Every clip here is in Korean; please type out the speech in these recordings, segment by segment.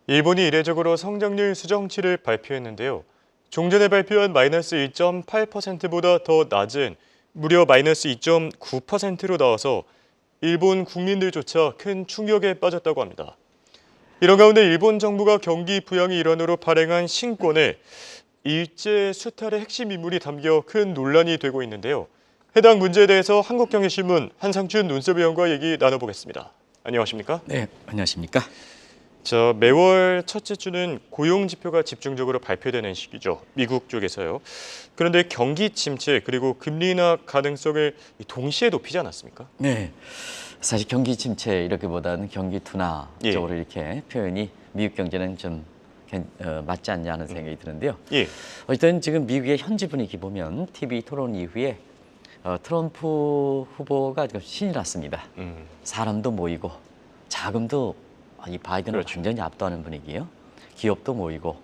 일본이 이례적으로 성장률 수정치를 발표했는데요. 종전에 발표한 마이너스 1.8%보다 더 낮은 무려 마이너스 2.9%로 나와서 일본 국민들조차 큰 충격에 빠졌다고 합니다. 이런 가운데 일본 정부가 경기 부양의 일환으로 발행한 신권에 일제 수탈의 핵심 인물이 담겨 큰 논란이 되고 있는데요. 해당 문제에 대해서 한국경제신문 한상준 눈썹위원과 얘기 나눠보겠습니다. 안녕하십니까? 네, 안녕하십니까? 매월 첫째 주는 고용 지표가 집중적으로 발표되는 시기죠. 미국 쪽에서요. 그런데 경기 침체 그리고 금리 인하 가능성을 동시에 높이지 않았습니까? 네, 사실 경기 침체 이렇게보다는 경기 둔화 예. 쪽으로 이렇게 표현이 미국 경제는 좀 맞지 않냐 하는 생각이 드는데요. 예. 어쨌든 지금 미국의 현지 분위기 보면 TV 토론 이후에 트럼프 후보가 지금 신이 났습니다. 사람도 모이고 자금도 이 바이든을 그렇죠. 완전히 압도하는 분위기예요. 기업도 모이고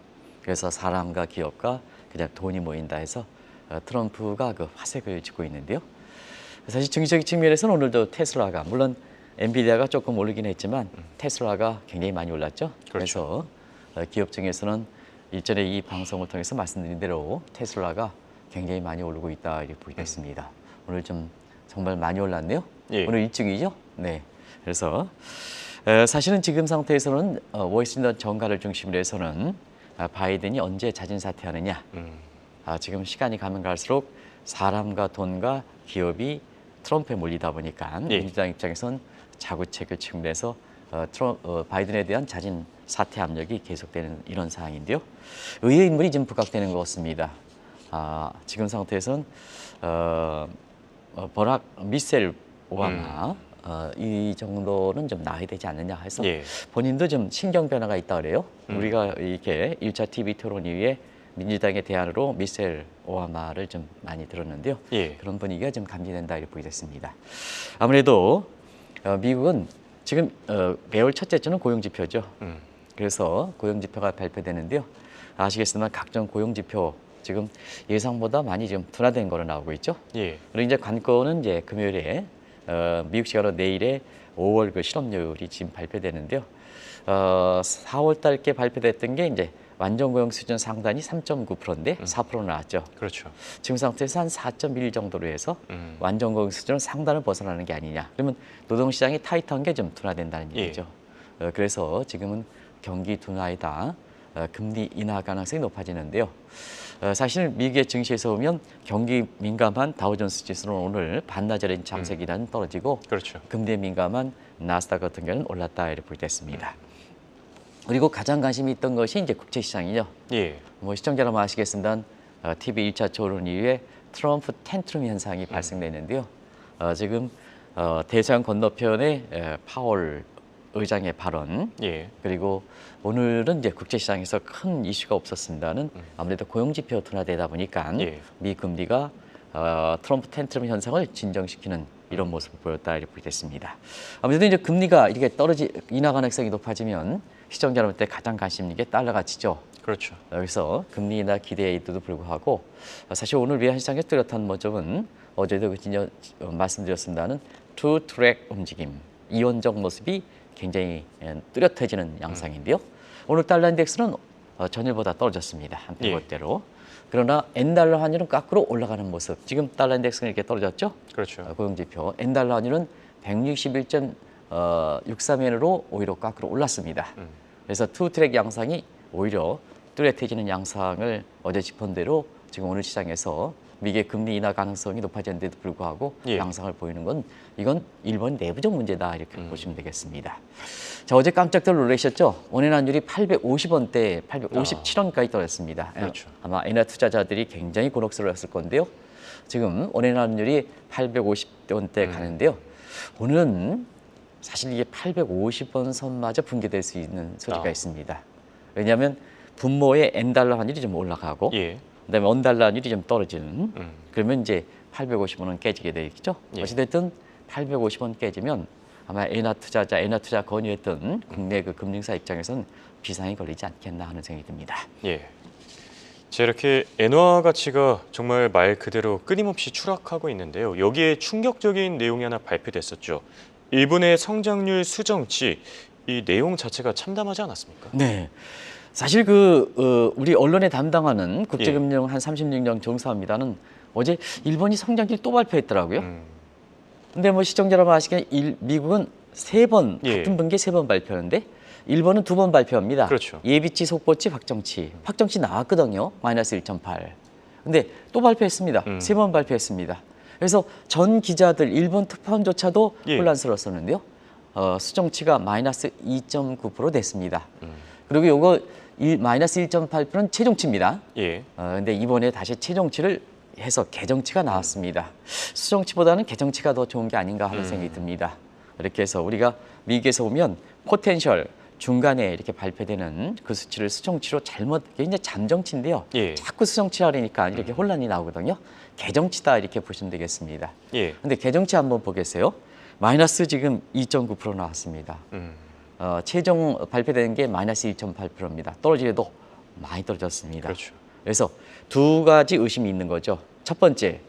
그래서 사람과 기업과 그냥 돈이 모인다 해서 트럼프가 그 화색을 짚고 있는데요. 사실 정치적인 측면에서는 오늘도 테슬라가 물론 엔비디아가 조금 오르긴 했지만 테슬라가 굉장히 많이 올랐죠. 그렇죠. 그래서 기업 중에서는 일전에 이 방송을 통해서 말씀드린 대로 테슬라가 굉장히 많이 오르고 있다 이렇게 보게 됐습니다. 오늘 좀 정말 많이 올랐네요. 예. 오늘 일찍이죠. 네. 그래서 사실은 지금 상태에서는 워싱턴 정가를 중심으로 해서는 바이든이 언제 자진 사퇴하느냐. 지금 시간이 가면 갈수록 사람과 돈과 기업이 트럼프에 몰리다 보니까 예. 민주당 입장에선 자구책을 측면에서 바이든에 대한 자진 사퇴 압력이 계속되는 이런 상황인데요. 의회 인물이 좀 부각되는 것 같습니다. 지금 상태에서는 버락 미셀 오바마 이 정도는 좀 나아야 되지 않느냐 해서 예. 본인도 좀 신경 변화가 있다 그래요. 우리가 이렇게 1차 TV 토론 이후에 민주당의 대안으로 미셀 오바마를 좀 많이 들었는데요. 예. 그런 분위기가 좀 감지된다 이렇게 보게 됐습니다. 아무래도 미국은 지금 매월 첫째 주는 고용지표죠. 그래서 고용지표가 발표되는데요. 아시겠지만 각종 고용지표 지금 예상보다 많이 좀 둔화된 거로 나오고 있죠. 예. 그리고 이제 관건은 이제 금요일에 미국 시간으로 내일에 5월 그 실업률이 지금 발표되는데요. 4월 달께 발표됐던 게 이제 완전 고용 수준 상단이 3.9%인데 4% 나왔죠. 그렇죠. 지금 상태에서 한 4.1 정도로 해서 완전 고용 수준은 상단을 벗어나는 게 아니냐. 그러면 노동시장이 타이트한 게 좀 둔화된다는 예. 얘기죠. 그래서 지금은 경기 둔화이다. 금리 인하 가능성이 높아지는데요. 사실 미국의 증시에서 보면 경기 민감한 다우존스 지수는 오늘 반나절의 장세기간 떨어지고 그렇죠. 금리에 민감한 나스닥 같은 경우는 올랐다 이렇게 보게 됐습니다. 그리고 가장 관심이 있던 것이 이제 국제시장이죠. 예. 뭐 시청자 여러분 아시겠습니다만 TV 1차 토론 이후에 트럼프 텐트럼 현상이 발생되는데요. 지금 대서양 건너편에 파월 의장의 발언 예. 그리고 오늘은 이제 국제시장에서 큰 이슈가 없었습니다는 아무래도 고용지표 둔화되다 보니까 예. 미 금리가 트럼프 텐트럼 현상을 진정시키는 이런 모습을 보였다 이렇게 보게 됐습니다. 아무래도 이제 금리가 이렇게 인하 가능성이 높아지면 시청자 여러분한테 가장 관심 있는 게 달러 가치죠. 그렇죠. 그래서 금리 인하 기대에도 불구하고 사실 오늘 외환시장의 뚜렷한 모습은 어제도 말씀드렸습니다는 투 트랙 움직임, 이원적 모습이 굉장히 뚜렷해지는 양상인데요. 오늘 달러 인덱스는 전일보다 떨어졌습니다. 한 100원대로. 그러나 엔달러 환율은 거꾸로 올라가는 모습. 지금 달러 인덱스는 이렇게 떨어졌죠. 그렇죠. 고용지표. 엔달러 환율은 161.63엔으로 오히려 거꾸로 올랐습니다. 그래서 투 트랙 양상이 오히려 뚜렷해지는 양상을 어제 짚은 대로 지금 오늘 시장에서 미국의 금리 인하 가능성이 높아졌는데도 불구하고 예. 양상을 보이는 건 이건 일본 내부적 문제다 이렇게 보시면 되겠습니다. 자, 어제 깜짝들 놀라셨죠? 원화환율이 850원대, 857원까지 떨어졌습니다. 그렇죠. 아마 엔화 투자자들이 굉장히 곤혹스러웠을 건데요. 지금 원화환율이 850원대 가는데요. 오늘은 사실 이게 850원 선마저 붕괴될 수 있는 소지가 있습니다. 왜냐하면 분모의 엔달러 환율이 좀 올라가고 예. 그다음에 원달러 환율이 좀 떨어지는 그러면 이제 850원은 깨지게 되겠죠. 예. 어찌됐든 850원 깨지면 아마 엔화 투자 권유했던 국내 그 금융사 입장에서는 비상이 걸리지 않겠나 하는 생각이 듭니다. 예. 이렇게 엔화 가치가 정말 말 그대로 끊임없이 추락하고 있는데요. 여기에 충격적인 내용이 하나 발표됐었죠. 일본의 성장률 수정치 이 내용 자체가 참담하지 않았습니까? 네. 사실 우리 언론에 담당하는 국제금융 한 36년 종사입니다는 어제 일본이 성장률 또 발표했더라고요. 근데 뭐 시청자 여러분 아시겠지만 미국은 3번 같은 분기에 3번 발표하는데 일본은 2번 발표합니다. 그렇죠. 예비치, 속보치, 확정치 나왔거든요. 마이너스 1.8. 근데 또 발표했습니다. 3번 발표했습니다. 그래서 전 기자들 일본 특파원조차도 혼란스러웠었는데요. 수정치가 마이너스 2.9% 됐습니다. 그리고 요거 마이너스 1.8%는 최종치입니다. 근데 이번에 다시 최종치를 해서 개정치가 나왔습니다. 수정치보다는 개정치가 더 좋은 게 아닌가 하는 생각이 듭니다. 이렇게 해서 우리가 미국에서 보면 포텐셜 중간에 이렇게 발표되는 그 수치를 수정치로 잘못, 이게 이제 잠정치인데요. 자꾸 수정치하려니까 이렇게 혼란이 나오거든요. 개정치다 이렇게 보시면 되겠습니다. 근데 개정치 한번 보겠어요. 마이너스 지금 2.9% 나왔습니다. 최종 발표된 게 마이너스 1.8%입니다. 떨어지려도 많이 떨어졌습니다. 그렇죠. 그래서 두 가지 의심이 있는 거죠. 첫 번째,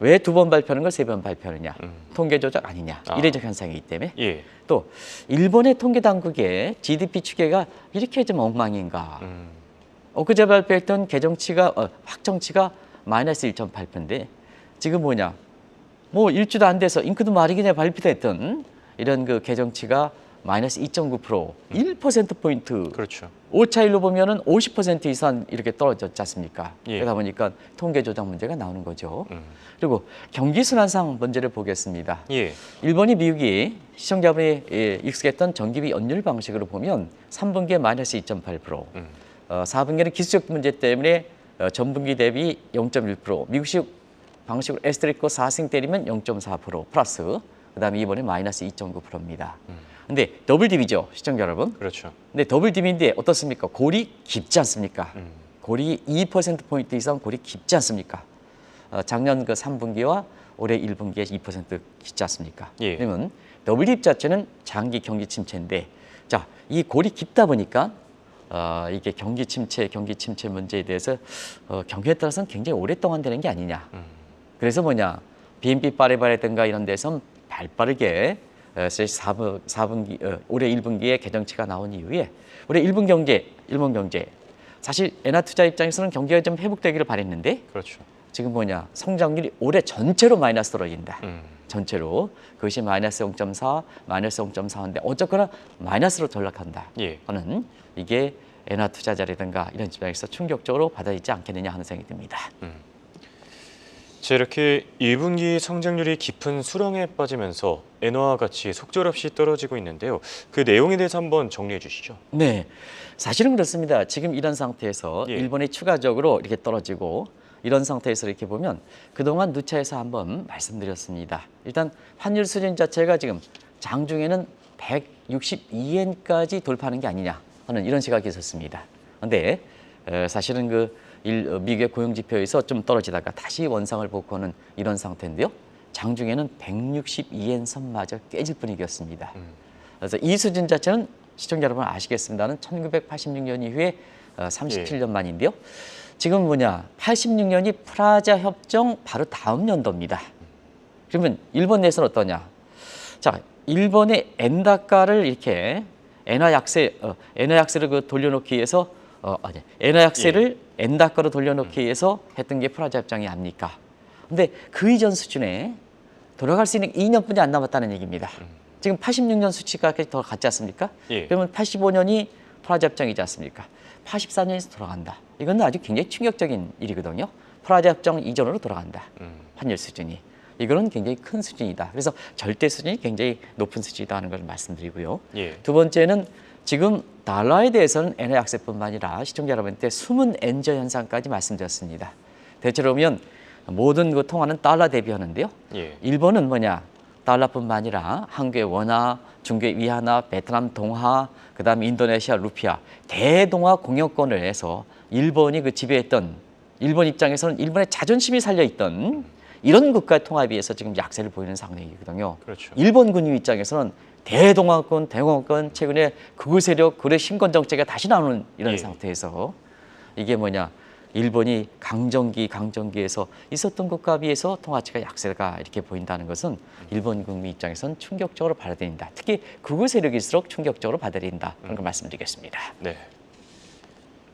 왜 2번 발표하는 걸 3번 발표하느냐. 통계 조작 아니냐. 이례적 현상이기 때문에. 또 일본의 통계 당국의 GDP 추계가 이렇게 좀 엉망인가. 엊그제 발표했던 확정치가 마이너스 1.8%인데 지금 뭐냐. 뭐 일주도 안 돼서 잉크도 마르기 전에 발표됐던 이런 그 개정치가 마이너스 2.9%, 1%포인트. 그렇죠. 오차일로 보면은 50% 이상 이렇게 떨어졌지 않습니까? 그러다 보니까 통계 조작 문제가 나오는 거죠. 그리고 경기 순환상 문제를 보겠습니다. 일본이 미국이 시청자분이 익숙했던 전기비 연율 방식으로 보면 3분기에 마이너스 2.8%, 4분기에는 기술적 문제 때문에 전분기 대비 0.1%, 미국식 방식으로 에스테리코 4승 때리면 0.4% 플러스, 그다음에 이번에 마이너스 2.9%입니다. 근데 더블 딥이죠, 시청자 여러분. 그렇죠. 근데 더블 딥인데 어떻습니까? 골이 깊지 않습니까? 골이 2%포인트 이상 골이 깊지 않습니까? 작년 그 3분기와 올해 1분기에 2% 깊지 않습니까? 그러면 더블 딥 자체는 장기 경기 침체인데, 자, 이 골이 깊다 보니까 이게 경기 침체 문제에 대해서 경기에 따라서는 굉장히 오랫동안 되는 게 아니냐. 그래서 뭐냐, BNP 파리바라든가 이런 데서 발빠르게 4분기, 올해 1분기에 개정치가 나온 이후에 올해 일본 경제 사실 엔화투자 입장에서는 경기가 좀 회복되기를 바랬는데 그렇죠. 지금 뭐냐, 성장률이 올해 전체로 마이너스 떨어진다. 전체로 그것이 마이너스 0.4, 마이너스 0.4인데 어쨌거나 마이너스로 전락한다. 하는 이게 엔화투자자라든가 이런 입장에서 충격적으로 받아들이지 않겠느냐 하는 생각이 듭니다. 자, 이렇게 1분기 성장률이 깊은 수렁에 빠지면서 엔화와 같이 속절없이 떨어지고 있는데요. 그 내용에 대해서 한번 정리해 주시죠. 네, 사실은 그렇습니다. 지금 이런 상태에서 일본이 추가적으로 이렇게 떨어지고 이런 상태에서 이렇게 보면 그동안 누차에서 한번 말씀드렸습니다. 일단 환율 수준 자체가 지금 장중에는 162엔까지 돌파하는 게 아니냐 하는 이런 시각이 있었습니다. 그런데 사실은 미국의 고용지표에서 좀 떨어지다가 다시 원상을 복구하는 이런 상태인데요. 장중에는 162엔 선마저 깨질 분위기였습니다. 그래서 이 수준 자체는 시청자 여러분 아시겠습니다는 1986년 이후에 37년 만인데요. 지금 뭐냐, 86년이 프라자 협정 바로 다음 연도입니다. 그러면 일본 내에서는 어떠냐? 자, 일본의 엔화가를 이렇게 엔화 약세를 돌려놓기 위해서 엔화 약세를 엔화가로 돌려놓기 위해서 했던 게 프라자 협정이 아닙니까? 근데 그 이전 수준에 돌아갈 수 있는 2년뿐이 안 남았다는 얘기입니다. 지금 86년 수치가 더 같지 않습니까? 그러면 85년이 프라자 협정이지 않습니까? 84년에서 돌아간다. 이건 아주 굉장히 충격적인 일이거든요. 프라자 협정 이전으로 돌아간다. 환율 수준이. 이거는 굉장히 큰 수준이다. 그래서 절대 수준이 굉장히 높은 수준이다 하는 걸 말씀드리고요. 두 번째는 지금 달러에 대해서는 엔화 약세뿐만 아니라 시청자 여러분한테 숨은 엔저 현상까지 말씀드렸습니다. 대체로 보면 모든 그 통화는 달러 대비하는데요. 일본은 뭐냐, 달러뿐만 아니라 한국의 원화, 중국의 위안화, 베트남 동화, 그다음에 인도네시아 루피아, 대동아 공여권을 해서 일본이 그 지배했던, 일본 입장에서는 일본의 자존심이 살려있던 이런 국가의 통화에 비해서 지금 약세를 보이는 상황이거든요. 그렇죠. 일본 군유 입장에서는 대동아권, 최근에 극우 세력, 극우 신권 정책이 다시 나오는 이런 상태에서 이게 뭐냐, 일본이 강점기에서 있었던 것과 비해서 통화치가 약세가 이렇게 보인다는 것은 일본 국민 입장에선 충격적으로 받아들인다. 특히 극우 세력일수록 충격적으로 받아들인다. 그런 걸 말씀드리겠습니다. 네.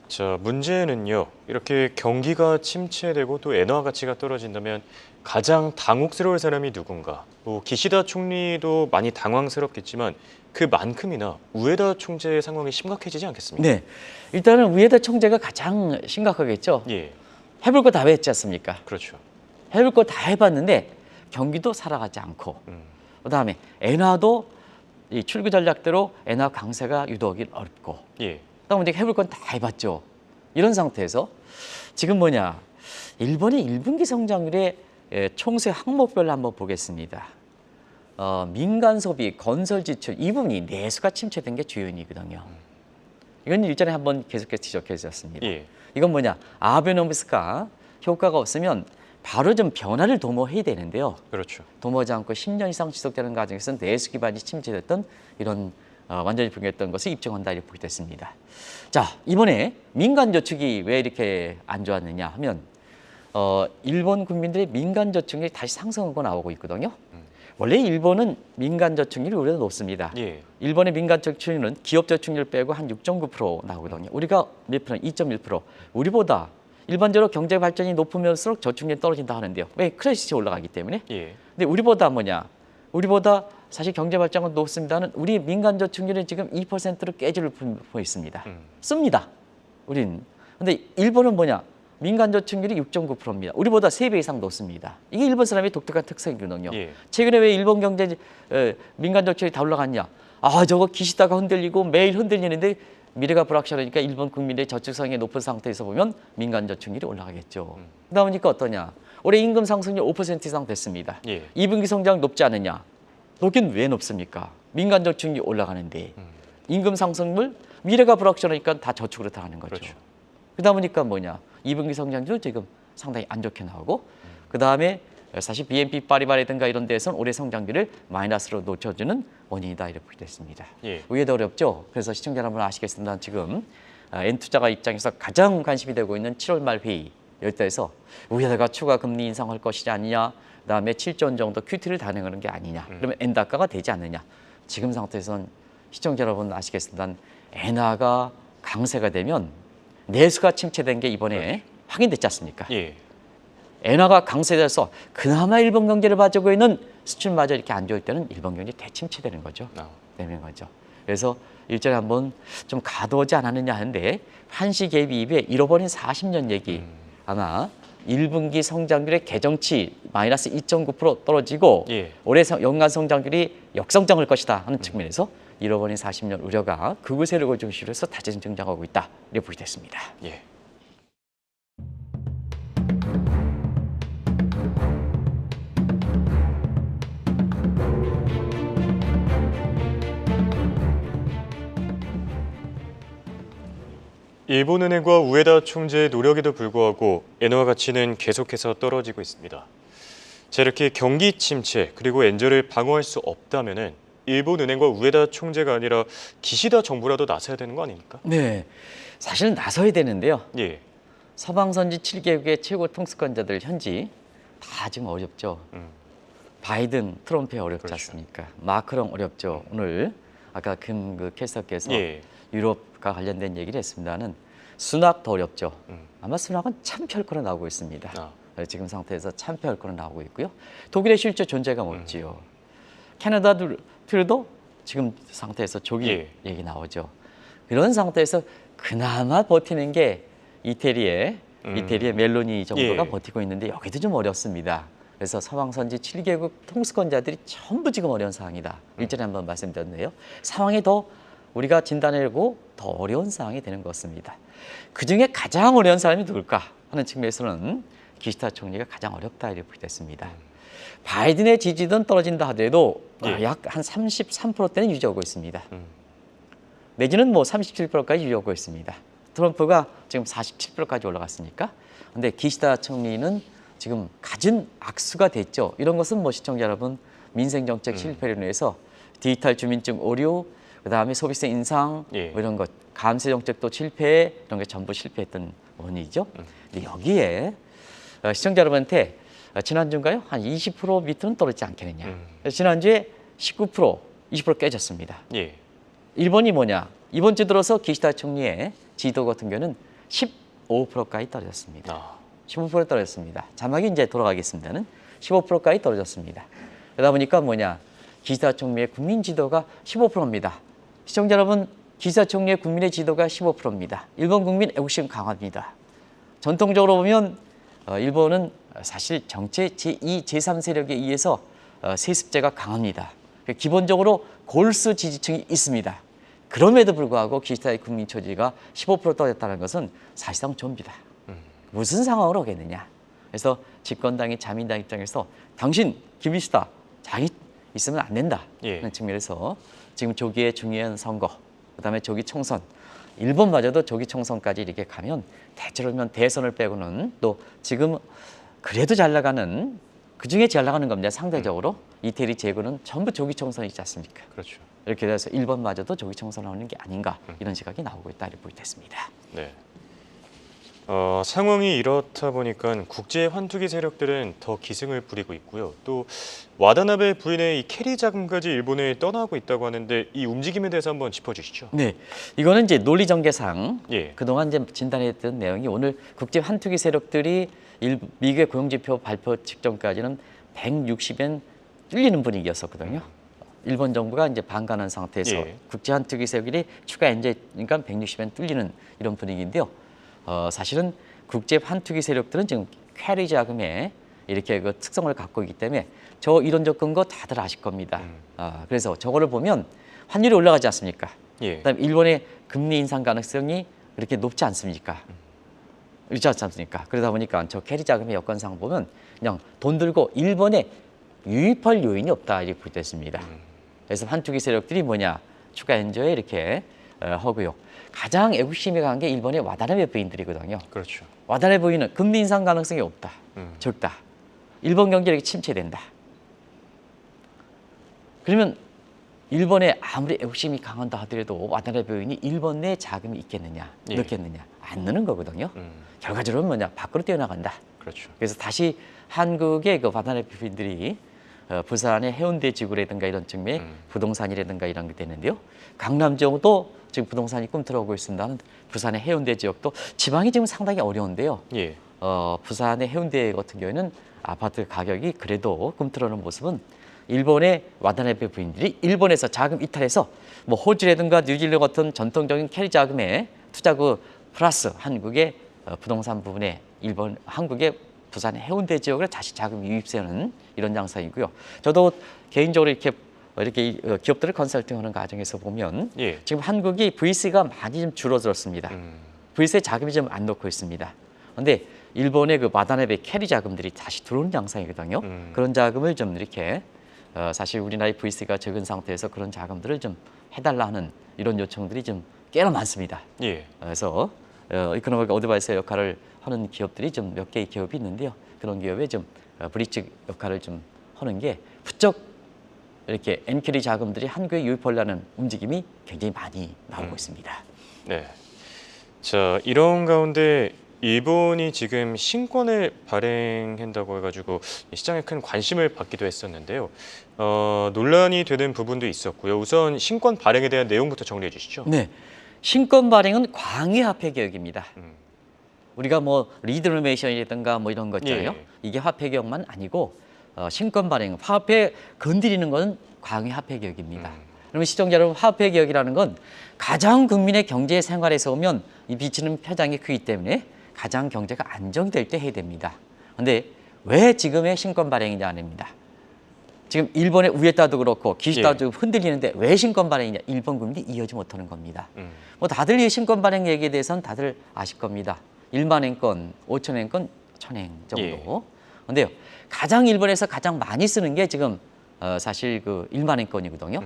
자, 문제는요. 이렇게 경기가 침체되고 또 엔화 가치가 떨어진다면 가장 당혹스러울 사람이 누군가? 뭐 기시다 총리도 많이 당황스럽겠지만 그만큼이나 우에다 총재의 상황이 심각해지지 않겠습니까? 네, 일단은 우에다 총재가 가장 심각하겠죠. 예, 해볼 거 다 했지 않습니까? 그렇죠. 해볼 거 다 해봤는데 경기도 살아가지 않고 그다음에 엔화도 이 출구 전략대로 엔화 강세가 유도하기 어렵고 예, 그다음에 이제 해볼 건 다 해봤죠. 이런 상태에서 지금 뭐냐 일본의 1분기 성장률의 총세 항목별로 한번 보겠습니다. 민간 소비, 건설 지출 이 부분이 내수가 침체된 게 주요인이거든요. 이건 일전에 한번 계속해서 지적해주셨습니다. 예, 이건 뭐냐 아베노미스가 효과가 없으면 바로 좀 변화를 도모해야 되는데요. 그렇죠. 도모하지 않고 10년 이상 지속되는 과정에서 내수 기반이 침체됐던 이런 완전히 붕괴했던 것을 입증한다 이렇게 보게 됐습니다. 자, 이번에 민간 저축이 왜 이렇게 안 좋았느냐 하면 일본 국민들의 민간 저축률이 다시 상승하고 나오고 있거든요. 원래 일본은 민간 저축률이 오히려 높습니다. 예, 일본의 민간 저축률은 기업 저축률 빼고 한 6.9% 나오거든요. 우리가 몇 프로? 2.1%. 우리보다 일반적으로 경제 발전이 높으면서록 저축률이 떨어진다 하는데요. 왜? 크레딧이 올라가기 때문에. 예, 근데 우리보다 뭐냐? 우리보다 사실 경제 발전은 높습니다는 우리 민간 저축률은 지금 2%로 깨지를 보고 있습니다. 씁니다. 우린. 근데 일본은 뭐냐? 민간 저축률이 6.9%입니다. 우리보다 3배 이상 높습니다. 이게 일본 사람의 독특한 특성이거든요. 예. 최근에 왜 일본 경제 민간 저축이 다 올라갔냐? 아, 저거 기시다가 흔들리고 매일 흔들리는데 미래가 불확실하니까 일본 국민의 저축성이 높은 상태에서 보면 민간 저축률이 올라가겠죠. 그러다 보니까 어떠냐? 올해 임금 상승률 5% 이상 됐습니다. 예. 2분기 성장 높지 않느냐? 높긴 왜 높습니까? 민간 저축률이 올라가는데 임금 상승률 미래가 불확실하니까 다 저축으로 다 하는 거죠. 그렇죠. 그러다 보니까 뭐냐? 2분기 성장률 지금 상당히 안 좋게 나오고 그다음에 사실 BNP 파리바라든가 이런 데에서는 올해 성장률을 마이너스로 놓쳐주는 원인이다 이렇게 보게 됐습니다. 예. 의외도 어렵죠. 그래서 시청자 여러분 아시겠습니다. 지금 N투자가 입장에서 가장 관심이 되고 있는 7월 말 회의 여기에서 우리나라가 추가 금리 인상할 것이지 아니냐, 그다음에 7조 원 정도 큐티를 단행하는 게 아니냐, 그러면 엔화가가 되지 않느냐. 지금 상태에서는 시청자 여러분 아시겠습니다. 엔화가 강세가 되면 내수가 침체된 게 이번에 확인됐지 않습니까? 예. 엔화가 강세돼서 그나마 일본 경제를 봐주고 있는 수출마저 이렇게 안 좋을 때는 일본 경제 대침체되는 거죠. 되는 거죠. 그래서 일전에 한번 좀 가두어지 않았느냐 하는데 한시 개비입에 잃어버린 40년 얘기 아마 1분기 성장률의 개정치 마이너스 2.9% 떨어지고 예. 올해 연간 성장률이 역성장할 것이다 하는 측면에서 잃어버린 40년 우려가 극우 세력을 중심으로 해서 다시 등장하고 있다 이렇게 보게 됐습니다. 예. 일본은행과 우에다 총재의 노력에도 불구하고 엔화 가치는 계속해서 떨어지고 있습니다. 자, 이렇게 경기 침체 그리고 엔저를 방어할 수 없다면은 일본은행과 우에다 총재가 아니라 기시다 정부라도 나서야 되는 거 아닙니까? 네, 사실은 나서야 되는데요. 예. 서방 선진 7개국의 최고 통수권자들 현지 다 지금 어렵죠. 바이든, 트럼프 어렵지 그렇죠. 않습니까? 마크롱 어렵죠. 오늘 아까 그 캐스터께서 예. 유럽과 관련된 얘기를 했습니다는 수낙 더 어렵죠. 아마 수낙은 참패할 거로 나오고 있습니다. 지금 상태에서 참패할 거로 나오고 있고요. 독일의 실제 존재감 없지요. 캐나다도 지금 상태에서 조기 예. 얘기 나오죠. 이런 상태에서 그나마 버티는 게 이태리의 멜로니 정도가 예. 버티고 있는데 여기도 좀 어렵습니다. 그래서 서방 선지 7개국 통수권자들이 전부 지금 어려운 상황이다. 일전에 한번 말씀드렸는데요. 상황이 더 우리가 진단해내고 더 어려운 상황이 되는 것 같습니다. 그중에 가장 어려운 사람이 누굴까 하는 측면에서는 기시다 총리가 가장 어렵다 이렇게 됐습니다. 바이든의 지지도는 떨어진다 하더라도 예. 약 한 33%대는 유지하고 있습니다. 내지는 뭐 37%까지 유지하고 있습니다. 트럼프가 지금 47%까지 올라갔으니까. 근데 기시다 총리는 지금 갖은 악수가 됐죠. 이런 것은 뭐 시청자 여러분 민생정책 실패로 인해서 디지털 주민증 오류, 그다음에 소비세 인상 예. 뭐 이런 것, 감세 정책도 실패 이런 게 전부 실패했던 원인이죠. 근데 여기에 시청자 여러분한테 지난주인가요? 한 20% 밑으로는 떨어지지 않겠느냐. 지난주에 19%, 20% 깨졌습니다. 예. 일본이 뭐냐? 이번 주 들어서 기시다 총리의 지도 같은 경우는 15%까지 떨어졌습니다. 아. 15% 떨어졌습니다. 자막이 이제 돌아가겠습니다는 15%까지 떨어졌습니다. 그러다 보니까 뭐냐? 기시다 총리의 국민 지도가 15%입니다. 시청자 여러분, 기시다 총리의 국민의 지도가 15%입니다. 일본 국민 애국심 강화입니다. 전통적으로 보면 일본은 사실 정체 제2, 제3 세력에 의해서 세습제가 강합니다. 기본적으로 골수 지지층이 있습니다. 그럼에도 불구하고 기시다의 국민 처지가 15% 떨어졌다는 것은 사실상 좀비다. 무슨 상황으로 오겠느냐. 그래서 집권당이 자민당 입장에서 당신 기시다 장이 있으면 안 된다. 예. 하는 측면에서 지금 조기에 중요한 선거, 그다음에 조기 총선, 일본마저도 조기 총선까지 이렇게 가면 대체로면 대선을 빼고는 또 지금 그래도 잘 나가는 그중에 잘 나가는 겁니다. 상대적으로 이태리 제구는 전부 조기 총선이 있지 않습니까? 그렇죠. 이렇게 돼서 일본마저도 조기 총선 나오는 게 아닌가 이런 시각이 나오고 있다 이렇게 보게 됐습니다. 네. 상황이 이렇다 보니까 국제 환투기 세력들은 더 기승을 부리고 있고요. 또 와다나베 부인의 이 캐리 자금까지 일본에 떠나고 있다고 하는데 이 움직임에 대해서 한번 짚어주시죠. 네, 이거는 이제 논리 전개상 예. 그동안 이제 진단했던 내용이 오늘 국제 환투기 세력들이 미국의 고용지표 발표 직전까지는 160엔 뚫리는 분위기였었거든요. 일본 정부가 이제 반감한 상태에서 예. 국제 환투기 세력이 추가 엔제니까 160엔 뚫리는 이런 분위기인데요. 사실은 국제 환투기 세력들은 지금 캐리 자금에 이렇게 그 특성을 갖고 있기 때문에 저 이론 접근 거 다들 아실 겁니다. 그래서 저거를 보면 환율이 올라가지 않습니까? 예. 그다음에 일본의 금리 인상 가능성이 그렇게 높지 않습니까? 그렇지 않습니까? 그러다 보니까 저 캐리 자금의 여건상 보면 그냥 돈 들고 일본에 유입할 요인이 없다 이렇게 보겠습니다. 그래서 환투기 세력들이 뭐냐 추가 엔저에 이렇게 하고요. 가장 애국심이 강한 게 일본의 와다나베 부인들이거든요. 그렇죠. 와다나베 부인은 금리 인상 가능성이 없다, 적다. 일본 경제력이 침체된다. 그러면 일본에 아무리 애국심이 강한다 하더라도 와다나베 부인이 일본 내 자금이 있겠느냐, 예. 넣겠느냐, 안 넣는 거거든요. 결과적으로는 뭐냐, 밖으로 뛰어나간다. 그렇죠. 그래서 다시 한국의 그 와다나베 부인들이 부산의 해운대 지구라든가 이런 측면에 부동산이라든가 이런 게 되는데요. 강남 지역도 지금 부동산이 꿈틀어오고 있습니다. 부산의 해운대 지역도 지방이 지금 상당히 어려운데요. 예. 부산의 해운대 같은 경우에는 아파트 가격이 그래도 꿈틀어오는 모습은 일본의 와다나베 부인들이 일본에서 자금 이탈해서 뭐 호주라든가 뉴질랜드 같은 전통적인 캐리 자금에 투자고 플러스 한국의 부동산 부분에 한국의 부산 해운대 지역을 다시 자금 유입세우는 이런 양상이고요. 저도 개인적으로 이렇게 기업들을 컨설팅하는 과정에서 보면 예. 지금 한국이 VC가 많이 좀 줄어들었습니다. VC에 자금이 좀 안 넣고 있습니다. 그런데 일본의 그 와다나베 캐리 자금들이 다시 들어오는 양상이거든요. 그런 자금을 좀 이렇게 사실 우리나라의 VC가 적은 상태에서 그런 자금들을 좀 해달라 하는 이런 요청들이 좀 꽤나 많습니다. 예. 그래서 이코노믹 어드바이서 역할을 하는 기업들이 좀 몇 개의 기업이 있는데요. 그런 기업에 좀 브릿지 역할을 좀 하는 게 부쩍 이렇게 엔캐리 자금들이 한국에 유입하려는 움직임이 굉장히 많이 나오고 있습니다. 네. 자, 이런 가운데 일본이 지금 신권을 발행한다고 해가지고 시장에 큰 관심을 받기도 했었는데요. 논란이 되는 부분도 있었고요. 우선 신권 발행에 대한 내용부터 정리해 주시죠. 네, 신권 발행은 광의화폐 개혁입니다. 우리가 뭐 리드노메이션이라든가 뭐 이런 거 있잖아요. 예. 이게 화폐 개혁만 아니고 신권 발행, 화폐 건드리는 건 광의화폐 개혁입니다. 그러면 시청자 여러분, 화폐 개혁이라는 건 가장 국민의 경제 생활에서 오면 이 비치는 표장이 크기 때문에 가장 경제가 안정될 때 해야 됩니다. 그런데 왜 지금의 신권 발행이냐 아닙니다. 지금 일본의 우에따도 그렇고 기시다도 흔들리는데 왜 신권 발행이냐? 일본 국민이 이해하지 못하는 겁니다. 뭐 다들 이 신권 발행 얘기에 대해서는 다들 아실 겁니다. 1만엔권, 5천엔권, 1000엔 정도. 그런데요, 가장 일본에서 가장 많이 쓰는 게 지금 사실 그 1만엔권이거든요.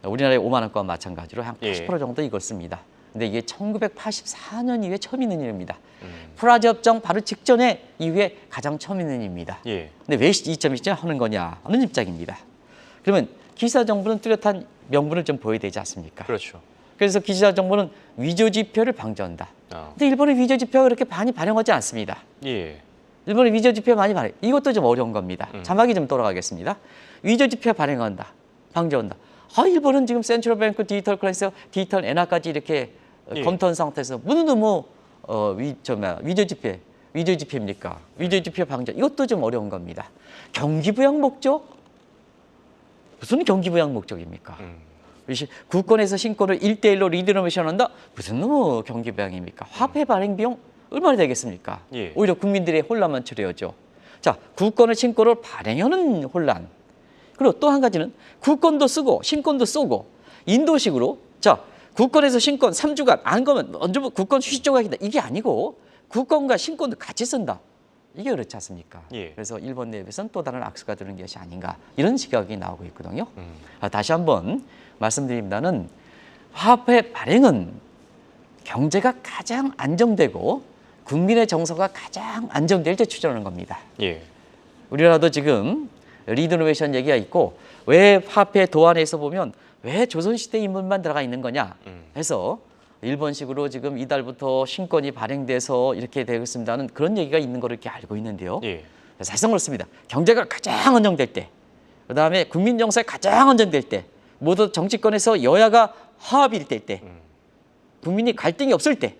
우리나라의 5만원권 마찬가지로 한 80% 정도 이걸 씁니다. 근데 이게 1984년 이후에 처음 있는 일입니다. 프라자 협정 바로 직전에 이후에 가장 처음 있는 일입니다. 예. 근데 왜 2.2점 하는 거냐 하는 입장입니다. 그러면 기시다 정부는 뚜렷한 명분을 좀 보여야 되지 않습니까? 그렇죠. 그래서 기시다 정부는 위조 지표를 방조한다. 아, 근데 일본의 위조 지표가 그렇게 많이 발행하지 않습니다. 예. 일본의 위조 지표 많이 발행. 이것도 좀 어려운 겁니다. 자막이 좀 돌아가겠습니다. 위조 지표 발행한다. 방조한다. 일본은 지금 센트럴뱅크 디지털 클래스, 디지털 엔화까지 이렇게 예. 검토한 상태에서 무슨 위조 지표입니까? 위조 지표 방조. 이것도 좀 어려운 겁니다. 경기부양 목적? 무슨 경기부양 목적입니까? 국권에서 신권을 1대1로 리드노메이션한다? 무슨 경기부양입니까? 화폐 발행 비용 얼마나 되겠습니까? 예. 오히려 국민들의 혼란만 초래하죠. 자, 국권의 신권을 발행하는 혼란. 그리고 또 한 가지는 국권도 쓰고 신권도 쏘고 인도식으로 자, 국권에서 신권 3주간 안 거면 먼저 국권 휴식 조각이다. 이게 아니고 국권과 신권도 같이 쓴다. 이게 그렇지 않습니까? 예. 그래서 일본 내부에서는 또 다른 악수가 되는 것이 아닌가 이런 시각이 나오고 있거든요. 다시 한번 말씀드립니다는 화폐 발행은 경제가 가장 안정되고 국민의 정서가 가장 안정될 때 추진하는 겁니다. 예. 우리나라도 지금 리노베이션 얘기가 있고 왜 화폐 도안에서 보면 왜 조선시대 인물만 들어가 있는 거냐 해서 일본식으로 지금 이달부터 신권이 발행돼서 이렇게 되고 있습니다는 그런 얘기가 있는 걸 이렇게 알고 있는데요. 예. 사실상 그렇습니다. 경제가 가장 안정될 때, 그다음에 국민 정서가 가장 안정될 때, 모두 정치권에서 여야가 화합일 때, 국민이 갈등이 없을 때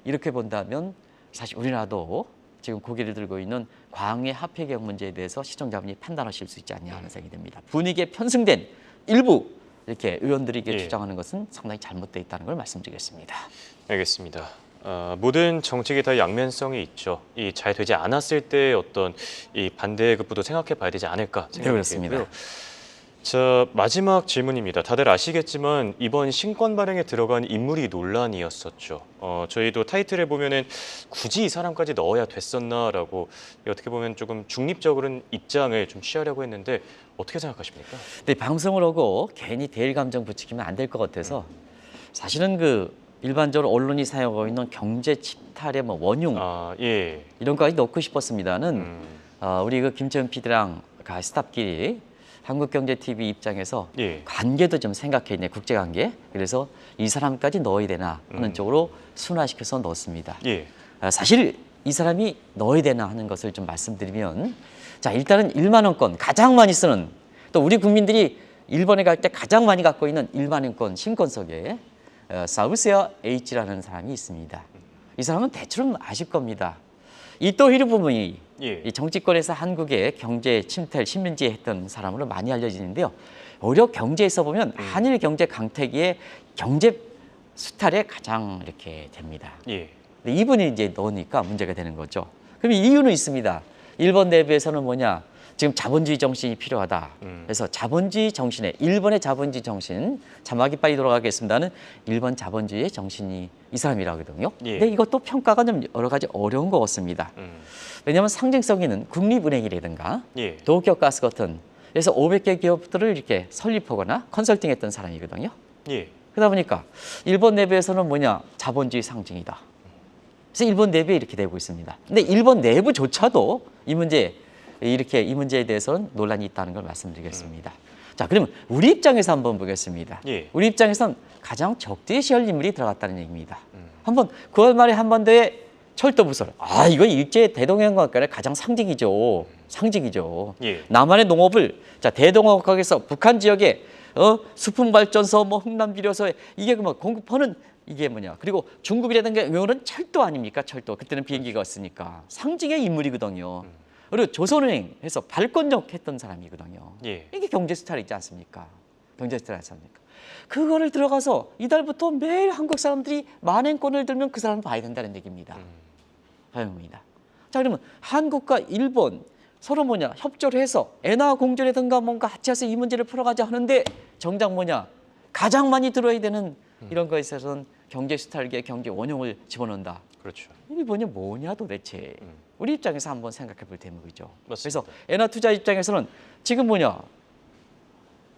이렇게 본다면 사실 우리나라도 지금 고개를 들고 있는 광해 화폐 개혁 문제에 대해서 시청자분이 판단하실 수 있지 않냐 하는 생각이 듭니다. 분위기에 편승된 일부 이렇게 의원들이 이렇게 예. 주장하는 것은 상당히 잘못되어 있다는 걸 말씀드리겠습니다. 알겠습니다. 모든 정책이 다 양면성이 있죠. 이 잘 되지 않았을 때 어떤 이 반대의 급부도 생각해 봐야 되지 않을까 생각이 그렇습니다. 들고요. 자, 마지막 질문입니다. 다들 아시겠지만 이번 신권 발행에 들어간 인물이 논란이었었죠. 저희도 타이틀에 보면은 굳이 이 사람까지 넣어야 됐었나라고 어떻게 보면 조금 중립적인 입장을 좀 취하려고 했는데 어떻게 생각하십니까? 근데 방송을 하고 괜히 대일 감정 붙이기면 안 될 것 같아서 사실은 그 일반적으로 언론이 사용하고 있는 경제 침탈의 원흉 예. 이런 거까지 넣고 싶었습니다는 우리 그 김채은 PD랑 스탑끼리 한국경제TV 입장에서 예. 관계도 좀 생각했네, 국제관계. 그래서 이 사람까지 넣어야 되나 하는 쪽으로 순화시켜서 넣었습니다. 예. 사실 이 사람이 넣어야 되나 하는 것을 좀 말씀드리면 자, 일단은 1만 원권 가장 많이 쓰는 또 우리 국민들이 일본에 갈 때 가장 많이 갖고 있는 1만 원권 신권 속에 사우세어 H라는 사람이 있습니다. 이 사람은 대충 아실 겁니다. 이토 히로부미 예. 이 정치권에서 한국의 경제 침탈 식민지 했던 사람으로 많이 알려지는데요. 오히려 경제에서 보면 한일 경제 강태기의 경제 수탈에 가장 이렇게 됩니다. 예. 근데 이분이 이제 넣으니까 문제가 되는 거죠. 그럼 이유는 있습니다. 일본 내부에서는 뭐냐? 지금 자본주의 정신이 필요하다. 그래서 자본주의 정신에 일본의 자본주의 정신 자막이 빨리 돌아가겠습니다는 일본 자본주의의 정신이 이 사람이라거든요. 예. 근데 이것도 평가가 좀 여러 가지 어려운 것 같습니다. 왜냐하면 상징성 있는 국립은행이라든가 예. 도쿄가스 같은 그래서 500개 기업들을 이렇게 설립하거나 컨설팅했던 사람이거든요. 예. 그러다 보니까 일본 내부에서는 뭐냐? 자본주의 상징이다. 그래서 일본 내부에 이렇게 되고 있습니다. 근데 일본 내부조차도 이 문제에 대해서는 논란이 있다는 걸 말씀드리겠습니다. 자, 그러면 우리 입장에서 한번 보겠습니다. 예. 우리 입장에서는 가장 적대시할 인물이 들어갔다는 얘기입니다. 한번 9월 말에 한반도에 철도 부설. 이거 일제 대동양국가의 가장 상징이죠. 상징이죠. 예. 남한의 농업을 자 대동양국에서 북한 지역에 수품 발전소, 흥남 비료소 이게 공급하는 이게 뭐냐. 그리고 중국이라든가 이거는 철도 아닙니까? 철도. 그때는 비행기가 없으니까 상징의 인물이거든요. 그리고 조선은행 해서 발권력 했던 사람이거든요. 예. 이게 경제 스타일 있지 않습니까? 경제 스타일 있지 않습니까? 그거를 들어가서 이달부터 매일 한국 사람들이 만행권을 들면 그 사람을 봐야 된다는 얘기입니다. 봐야합니다. 자, 그러면 한국과 일본 서로 뭐냐 협조를 해서 엔화 공조라든가 뭔가 같이 해서 이 문제를 풀어가자 하는데 정작 뭐냐 가장 많이 들어야 되는 이런 거에 있어서는 경제 스타일계 경제 원형을 집어넣는다. 그렇죠. 일본이 뭐냐 도대체. 우리 입장에서 한번 생각해 볼 대목이죠. 맞습니다. 그래서 엔화 투자 입장에서는 지금 뭐냐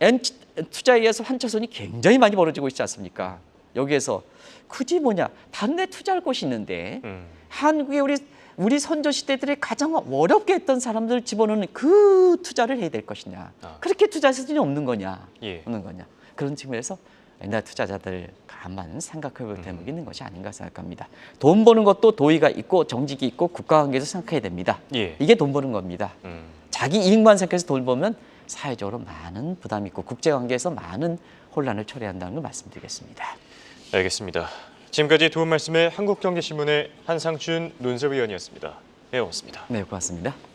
엔 투자에 의해서 환차손이 굉장히 많이 벌어지고 있지 않습니까? 여기에서 굳이 뭐냐 다른 데 투자할 곳이 있는데 한국에 우리 선조 시대들의 가장 어렵게 했던 사람들 집어넣는 그 투자를 해야 될 것이냐. 그렇게 투자 수준이 없는 거냐. 예. 없는 거냐. 그런 측면에서 옛날 투자자들 가만 생각해 볼 대목이 있는 것이 아닌가 생각합니다. 돈 버는 것도 도의가 있고 정직이 있고 국가관계도 생각해야 됩니다. 예. 이게 돈 버는 겁니다. 자기 이익만 생각해서 돈 벌면 사회적으로 많은 부담이 있고 국제관계에서 많은 혼란을 초래한다는 걸 말씀드리겠습니다. 알겠습니다. 지금까지 도움 말씀에 한국경제신문의 한상춘 논설위원이었습니다. 네, 고맙습니다. 네, 고맙습니다.